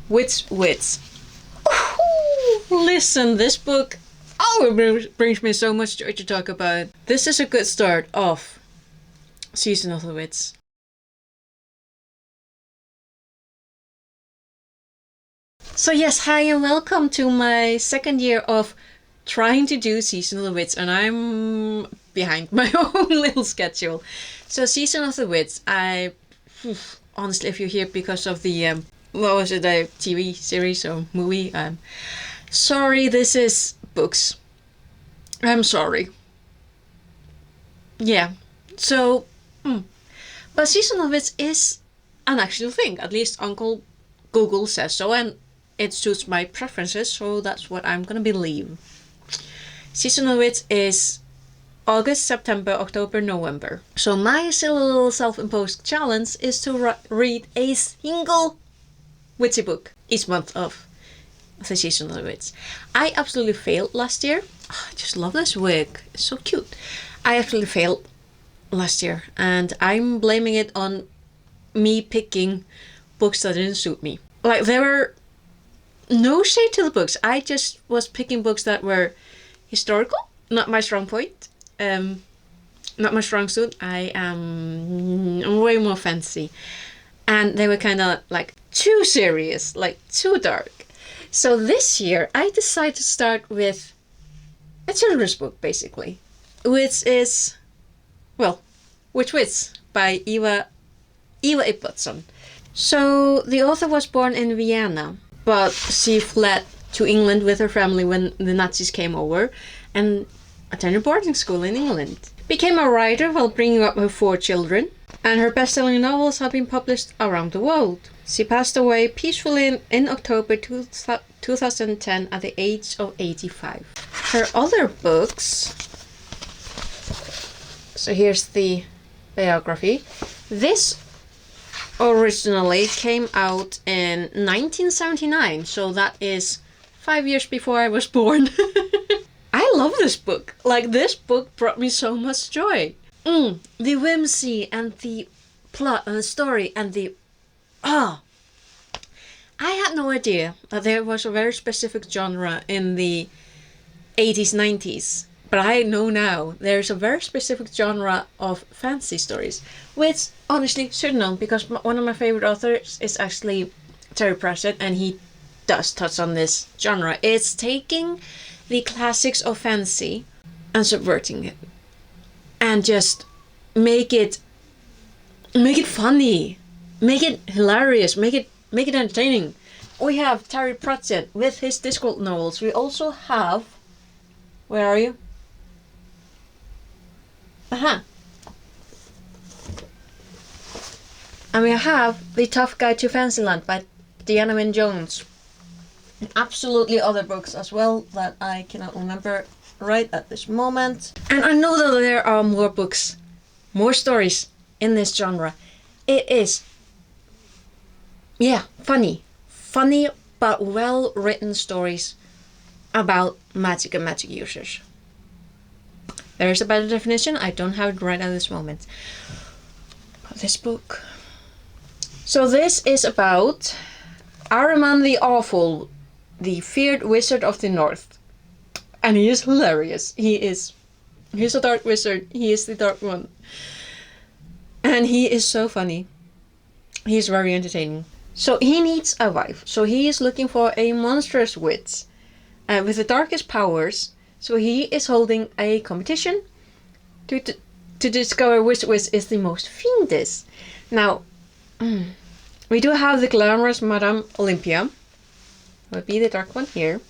Wits. Listen, this book, it brings me so much joy to talk about. This is a good start of Season of the Wits. So yes, hi and welcome to my second year of trying to do Season of the Wits, and I'm behind my own little schedule. So Season of the Wits, honestly, if you're here because of the what was it, a TV series or movie, sorry, this is books. I'm sorry. Yeah. So, but Season of Wits is an actual thing. At least Uncle Google says so, and it suits my preferences, so that's what I'm gonna believe. Season of Wits is August, September, October, November. So my silly little self-imposed challenge is to read a single witchy book each month of the Season of the Wits. I absolutely failed last year. I just love this wig. It's so cute. I absolutely failed last year, and I'm blaming it on me picking books that didn't suit me. Like, there were no shade to the books. I just was picking books that were historical, not my strong point. Not my strong suit. I am way more fancy. And they were kind of like too serious, like too dark. So this year I decided to start with a children's book, basically, which is, well, Witch Wits by Eva Ibbotson. So the author was born in Vienna, but she fled to England with her family when the Nazis came over and attended boarding school in England. Became a writer while bringing up her 4 children, and her best-selling novels have been published around the world. She passed away peacefully in October 2010 at the age of 85. Her other books, so here's the biography. This originally came out in 1979, so that is 5 years before I was born. I love this book. Like, this book brought me so much joy. The whimsy and the plot and the story and the... I had no idea that there was a very specific genre in the 80s, 90s. But I know now there's a very specific genre of fantasy stories, which honestly should know, because one of my favorite authors is actually Terry Pratchett, and he does touch on this genre. It's taking the classics of fantasy and subverting it, and just make it funny, make it hilarious, make it entertaining. We have Terry Pratchett with his Discworld novels. We also have, where are you? And we have The Tough Guide to Fantasyland by Deanna Wynne Jones. And absolutely other books as well that I cannot remember right at this moment. And I know that there are more books, more stories in this genre. It is, funny but well written stories about magic and magic users. There is a better definition. I don't have it right at this moment. But this book. So this is about Ahriman the Awful, the feared wizard of the North. And he is hilarious. He's a dark wizard. He is the dark one. And he is so funny. He is very entertaining. So he needs a wife. So he is looking for a monstrous witch with the darkest powers. So he is holding a competition to discover which witch is the most fiendish. Now, we do have the glamorous Madame Olympia, would be the dark one here,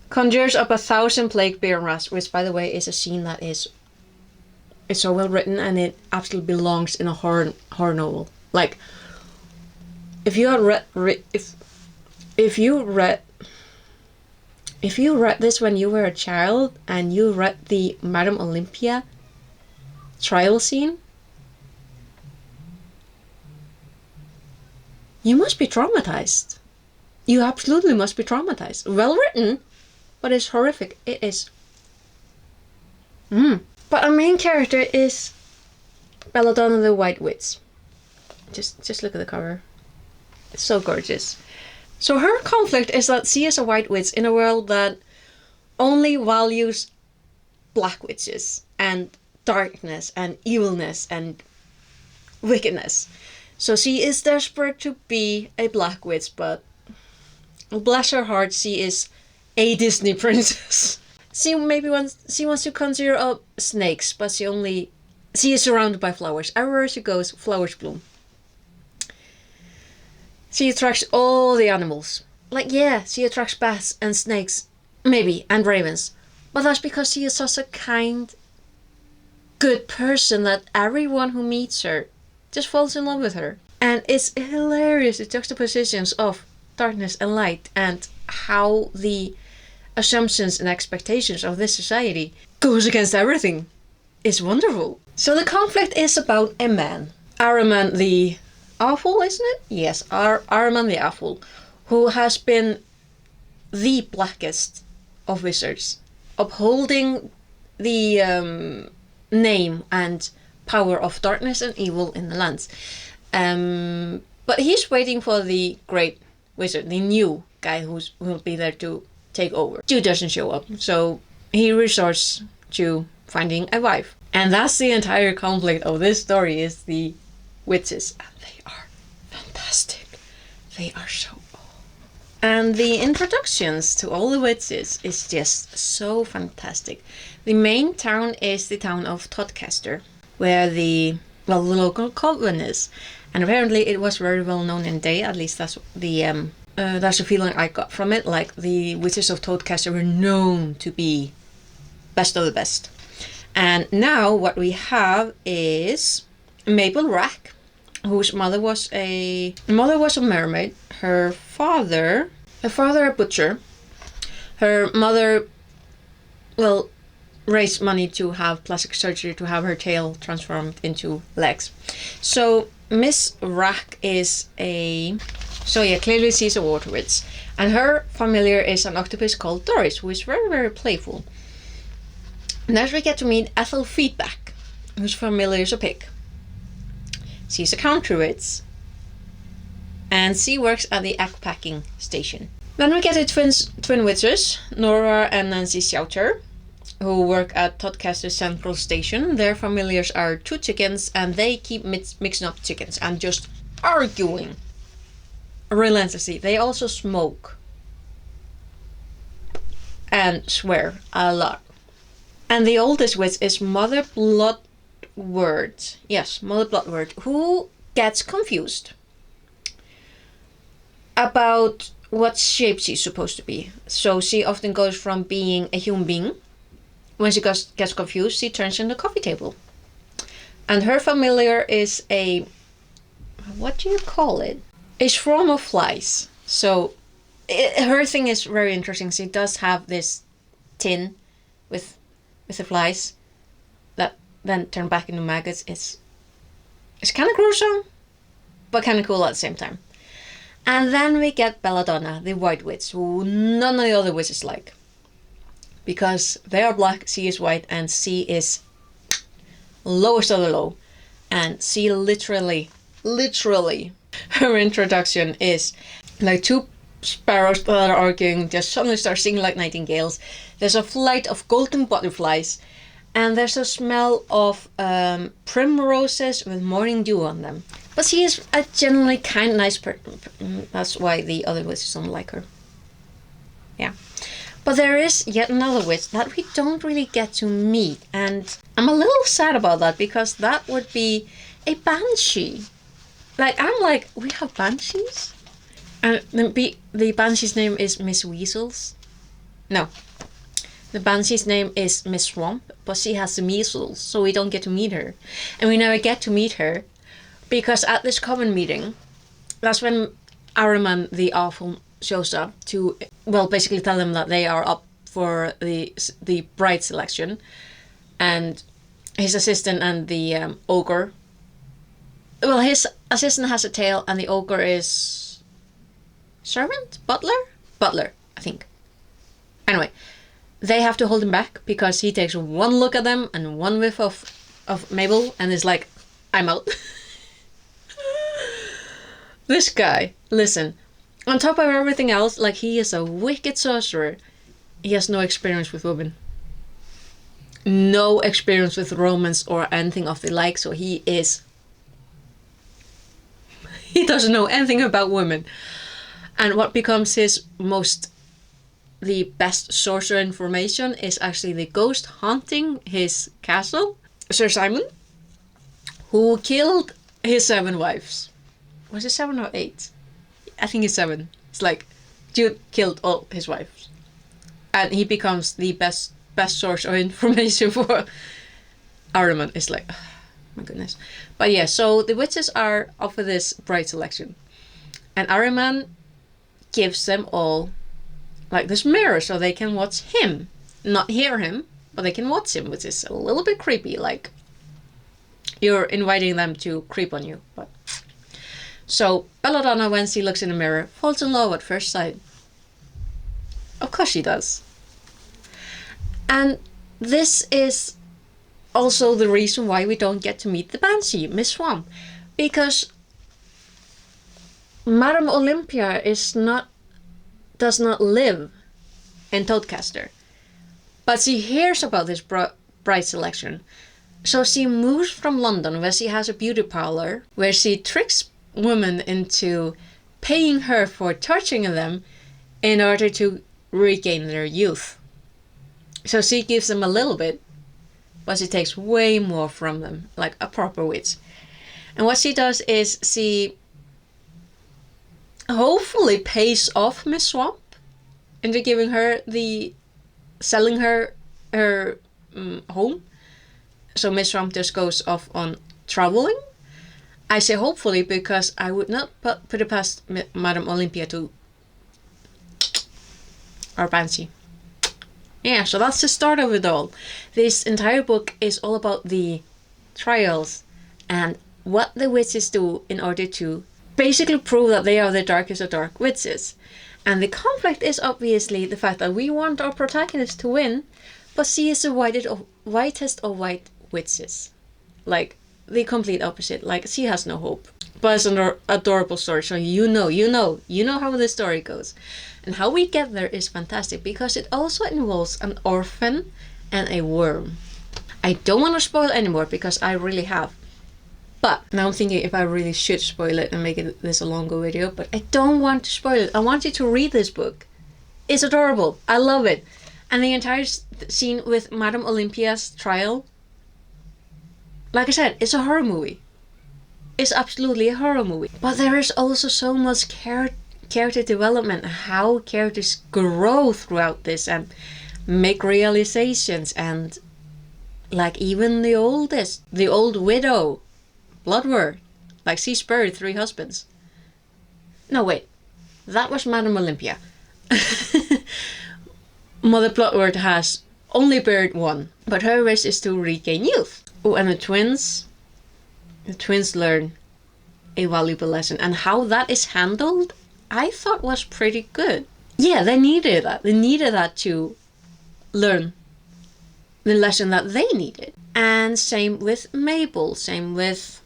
conjures up 1,000 plague bear rats, which, by the way, is a scene that is so well written, and it absolutely belongs in a horror novel. Like, if you had if you read this when you were a child and you read the Madame Olympia trial scene, you must be traumatized. You absolutely must be traumatized. Well written, but it's horrific. It is. But our main character is Belladonna the White Witch. Just look at the cover. It's so gorgeous. So her conflict is that she is a white witch in a world that only values black witches and darkness and evilness and wickedness. So she is desperate to be a black witch, but bless her heart, she is a Disney princess. She wants to conjure up snakes, but she is surrounded by flowers. Everywhere she goes, flowers bloom. She attracts all the animals. Like, yeah, she attracts bats and snakes, maybe, and ravens. But that's because she is such a kind, good person that everyone who meets her just falls in love with her. And it's hilarious, the juxtapositions of darkness and light and how the assumptions and expectations of this society goes against everything. It's wonderful. So the conflict is about a man. Ahriman the Awful, isn't it? Yes, Ahriman the Awful, who has been the blackest of wizards, upholding the name and power of darkness and evil in the lands. But he's waiting for the great wizard, the new guy who will be there to take over. Dude doesn't show up, so he resorts to finding a wife. And that's the entire conflict of this story, is the witches. And they are fantastic. They are so cool. And the introductions to all the witches is just so fantastic. The main town is the town of Todcaster, where the local coven is. And apparently it was very well known in day, at least that's the feeling I got from it. Like, the witches of Todcaster were known to be best of the best. And now what we have is Mabel Rack, whose mother was a mermaid. Her father a butcher. Her mother, raised money to have plastic surgery to have her tail transformed into legs. So Miss Rack is clearly she's a water witch. And her familiar is an octopus called Doris, who is very, very playful. Next we get to meet Ethel Feedback, whose familiar is a pig. She's a country witch, and she works at the egg packing station. Then we get the twin witches, Nora and Nancy Schouter, who work at Todcaster Central Station. Their familiars are two chickens, and they keep mixing up chickens and just arguing relentlessly. They also smoke and swear a lot. And the oldest witch is Mother Bloodwort. Yes, Mother Bloodwort, who gets confused about what shape she's supposed to be. So she often goes from being a human being. When she gets confused, she turns into a coffee table. And her familiar is what do you call it? A swarm of flies. So her thing is very interesting. She does have this tin with the flies that then turn back into maggots. It's kind of gruesome, but kind of cool at the same time. And then we get Belladonna, the white witch, who none of the other witches like. Because they are black, she is white, and she is lowest of the low. And she literally, her introduction is like two sparrows that are arguing just suddenly start singing like nightingales. There's a flight of golden butterflies, and there's a smell of primroses with morning dew on them. But she is a generally kind, nice person. That's why the other witches don't like her. Yeah. But there is yet another witch that we don't really get to meet, and I'm a little sad about that, because that would be a banshee. We have banshees? And the banshee's name is Miss Weasels. No. The banshee's name is Miss Swamp, but she has the measles, so we don't get to meet her. And we never get to meet her, because at this common meeting, that's when Ahriman the Awful shows up to, basically tell them that they are up for the bride selection. And his assistant and the ogre. Well, his assistant has a tail, and the ogre is servant? Butler, I think. Anyway, they have to hold him back because he takes one look at them and one whiff of Mabel and is like, I'm out. This guy, listen, On top of everything else, like, he is a wicked sorcerer. He has no experience with women. No experience with romance or anything of the like, so he doesn't know anything about women. And what becomes the best source of information is actually the ghost haunting his castle, Sir Simon, who killed his 7 wives. Was it 7 or 8? I think it's 7. It's like, dude killed all his wives. And he becomes the best source of information for Ahriman. It's like, oh, my goodness. But yeah, so the witches are offered this bride selection. And Ahriman gives them all like this mirror so they can watch him. Not hear him, but they can watch him, which is a little bit creepy. Like, you're inviting them to creep on you. But so Belladonna, when she looks in the mirror, falls in love at first sight. Of course she does. And this is also the reason why we don't get to meet the Banshee, Miss Swamp. Because Madame Olympia does not live in Todcaster. But she hears about this bride selection. So she moves from London, where she has a beauty parlor, where she tricks women into paying her for touching them in order to regain their youth. So she gives them a little bit, but she takes way more from them, like a proper witch. And what she does is she hopefully pays off Miss Swamp into selling her home. So Miss Swamp just goes off on traveling. I say hopefully because I would not put it past Madame Olympia to our Banshee. Yeah, so that's the start of it all. This entire book is all about the trials and what the witches do in order to basically prove that they are the darkest of dark witches. And the conflict is obviously the fact that we want our protagonist to win, but she is the whitest of white witches. Like, the complete opposite. Like, she has no hope. But it's an adorable story, so you know how the story goes. And how we get there is fantastic, because it also involves an orphan and a worm. I don't want to spoil anymore, because I really have. But now I'm thinking if I really should spoil it and make this a longer video, but I don't want to spoil it. I want you to read this book. It's adorable. I love it. And the entire scene with Madame Olympia's trial, like I said, it's a horror movie. It's absolutely a horror movie. But there is also so much character development, how characters grow throughout this and make realizations. And like, even the old widow, Bloodwort, like, she spared 3 husbands. No, wait, that was Madame Olympia. Mother Bloodwort has only buried 1, but her wish is to regain youth. Oh, and the twins learn a valuable lesson, and how that is handled, I thought was pretty good. Yeah, they needed that. They needed that to learn the lesson that they needed. And same with Mabel, same with...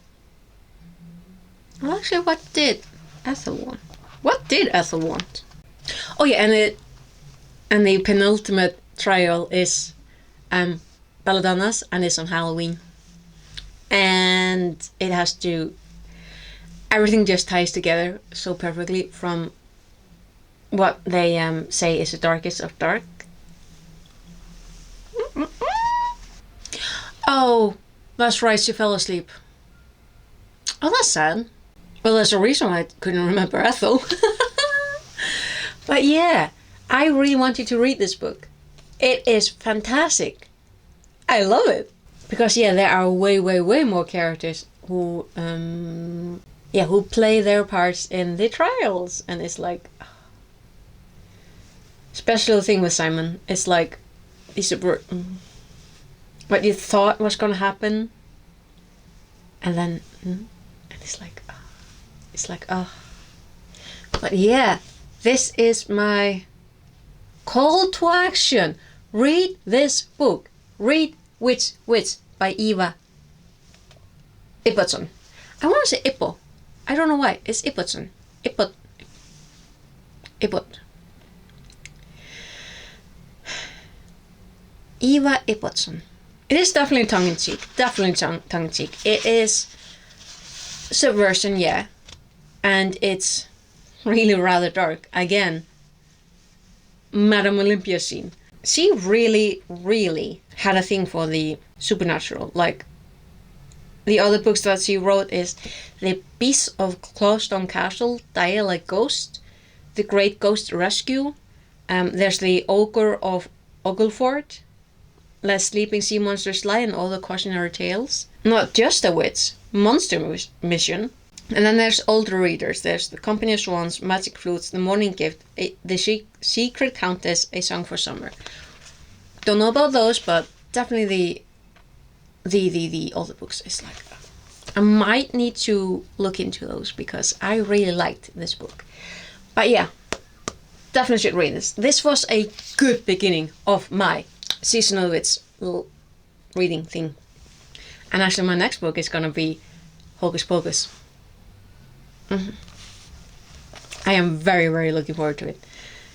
Well, actually, what did Ethel want? What did Ethel want? Oh yeah, and the penultimate trial is Belladonna's, and it's on Halloween. And it has to... Everything just ties together so perfectly, from what they say is the darkest of dark. Oh, that's right, she fell asleep. Oh, that's sad. Well, there's a reason why I couldn't remember Ethel. But yeah, I really want you to read this book. It is fantastic. I love it. Because yeah, there are way more characters who play their parts in the trials. And it's like... Special thing with Simon, it's like... what you thought was gonna happen. And then... And it's like... But yeah, this is my call to action. Read this book. Read Witch by Eva Ibbotson. I want to say Ippo. I don't know why. It's Ibbotson. Ibbot. Eva Ibbotson. It is definitely tongue-in-cheek. Definitely tongue-in-cheek. It is subversion, yeah. And it's really rather dark. Again, Madame Olympia scene. She really, really had a thing for the supernatural. Like, the other books that she wrote is The Beast of Clostone Castle, Die Like Ghost, The Great Ghost Rescue, there's The Ogre of Ogleford, Let Sleeping Sea Monsters Lie, and Other Cautionary Tales. Not just a witch, Monster Mission. And then there's older readers. There's The Company of Swans, Magic Flutes, The Morning Gift, The Secret Countess, A Song for Summer. Don't know about those, but definitely the older books is like that. I might need to look into those because I really liked this book. But yeah, definitely should read this. This was a good beginning of my seasonal witch reading thing. And actually my next book is gonna be Hocus Pocus. I am very, very looking forward to it.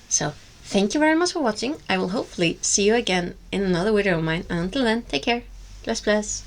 So, thank you very much for watching. I will hopefully see you again in another video of mine. And until then, take care. Bless, bless.